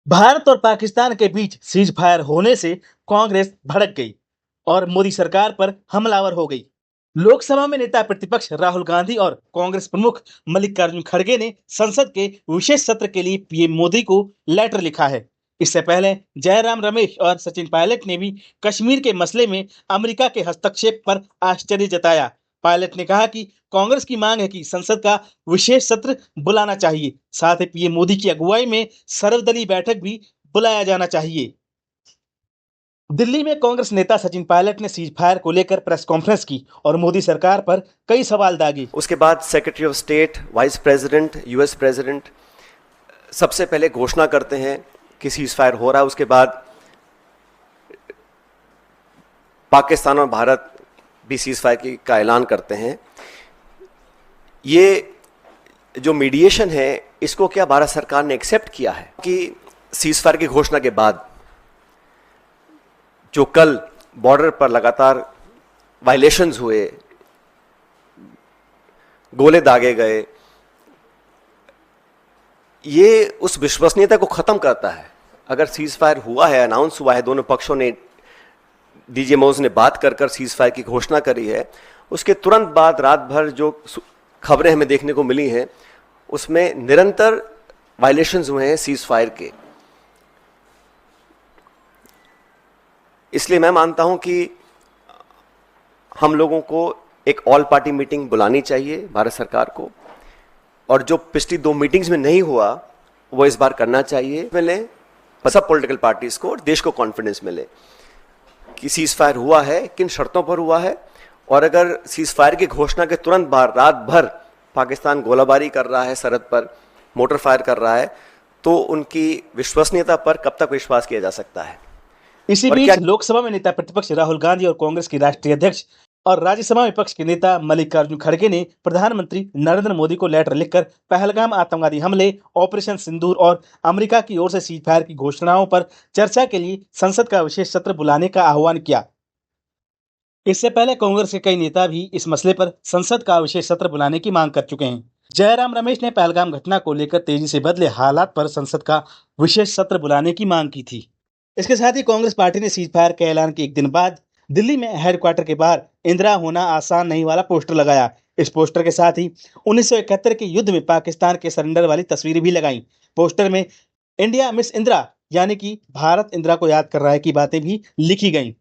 भारत और पाकिस्तान के बीच cease fire होने से कांग्रेस भड़क गई और मोदी सरकार पर हमलावर हो गई। लोकसभा में नेता प्रतिपक्ष राहुल गांधी और कांग्रेस प्रमुख मल्लिकार्जुन खड़गे ने संसद के विशेष सत्र के लिए पीएम मोदी को लेटर लिखा है। इससे पहले जयराम रमेश और सचिन पायलट ने भी कश्मीर के मसले में अमेरिका के हस्तक्षेप पर आश्चर्य जताया। पायलट ने कहा कि कांग्रेस की मांग है कि संसद का विशेष सत्र बुलाना चाहिए, साथ ही पीएम मोदी की अगुवाई में सर्वदलीय बैठक भी बुलाया जाना चाहिए। दिल्ली में कांग्रेस नेता सचिन पायलट ने सीज फायर को लेकर प्रेस कॉन्फ्रेंस की और मोदी सरकार पर कई सवाल दागे। उसके बाद secretary of state, vice president, US president सबसे पहले घोषणा करते हैं कि सीज फायर हो रहा है। उसके बाद पाकिस्तान और भारत भी सीज फायर का ऐलान करते हैं। ये जो मीडिएशन है, इसको क्या भारत सरकार ने एक्सेप्ट किया है कि सीज फायर की घोषणा के बाद जो कल बॉर्डर पर लगातार वायलेशंस हुए, गोले दागे गए, ये उस विश्वसनीयता को खत्म करता है। अगर सीज फायर हुआ है, अनाउंस हुआ है, दोनों पक्षों ने, डीजे मौज ने बात कर सीज फायर की घोषणा करी है, उसके तुरंत बाद रात भर जो खबरें हमें देखने को मिली हैं, उसमें निरंतर वायलेशंस हुए हैं सीज फायर के। इसलिए मैं मानता हूं कि हम लोगों को एक ऑल पार्टी मीटिंग बुलानी चाहिए भारत सरकार को, और जो पिछली 2 मीटिंग्स में नहीं हुआ वो इस बार करना चाहिए। मिले सब पॉलिटिकल पार्टीज को और देश को कॉन्फिडेंस मिले कि सीज फायर हुआ है, किन शर्तों पर हुआ है, और अगर सीज फायर की घोषणा के तुरंत बाद रात भर पाकिस्तान गोलाबारी कर रहा है, सरहद पर मोटर फायर कर रहा है, तो उनकी विश्वसनीयता पर कब तक विश्वास किया जा सकता है। इसी बीच लोकसभा में नेता प्रतिपक्ष राहुल गांधी और कांग्रेस के राष्ट्रीय अध्यक्ष और राज्यसभा में विपक्ष के नेता मल्लिकार्जुन खड़गे ने प्रधानमंत्री नरेंद्र मोदी को लेटर लिखकर पहलगाम आतंकवादी हमले, ऑपरेशन सिंदूर और अमेरिका की ओर से सीज फायर की घोषणाओं पर चर्चा के लिए संसद का विशेष सत्र बुलाने का आह्वान किया। इससे पहले कांग्रेस के कई नेता भी इस मसले पर संसद का विशेष सत्र बुलाने की मांग कर चुके हैं। जयराम रमेश ने पहलगाम घटना को लेकर तेजी से बदले हालात पर संसद का विशेष सत्र बुलाने की मांग की थी। इसके साथ ही कांग्रेस पार्टी ने सीज फायर के ऐलान के एक दिन बाद दिल्ली में हेडक्वार्टर के बाहर इंदिरा होना आसान नहीं वाला पोस्टर लगाया। इस पोस्टर के साथ ही 1971 के युद्ध में पाकिस्तान के सरेंडर वाली तस्वीरें भी लगाई। पोस्टर में इंडिया मिस इंदिरा यानी कि भारत इंदिरा को याद कर रहा है की बातें भी लिखी गई।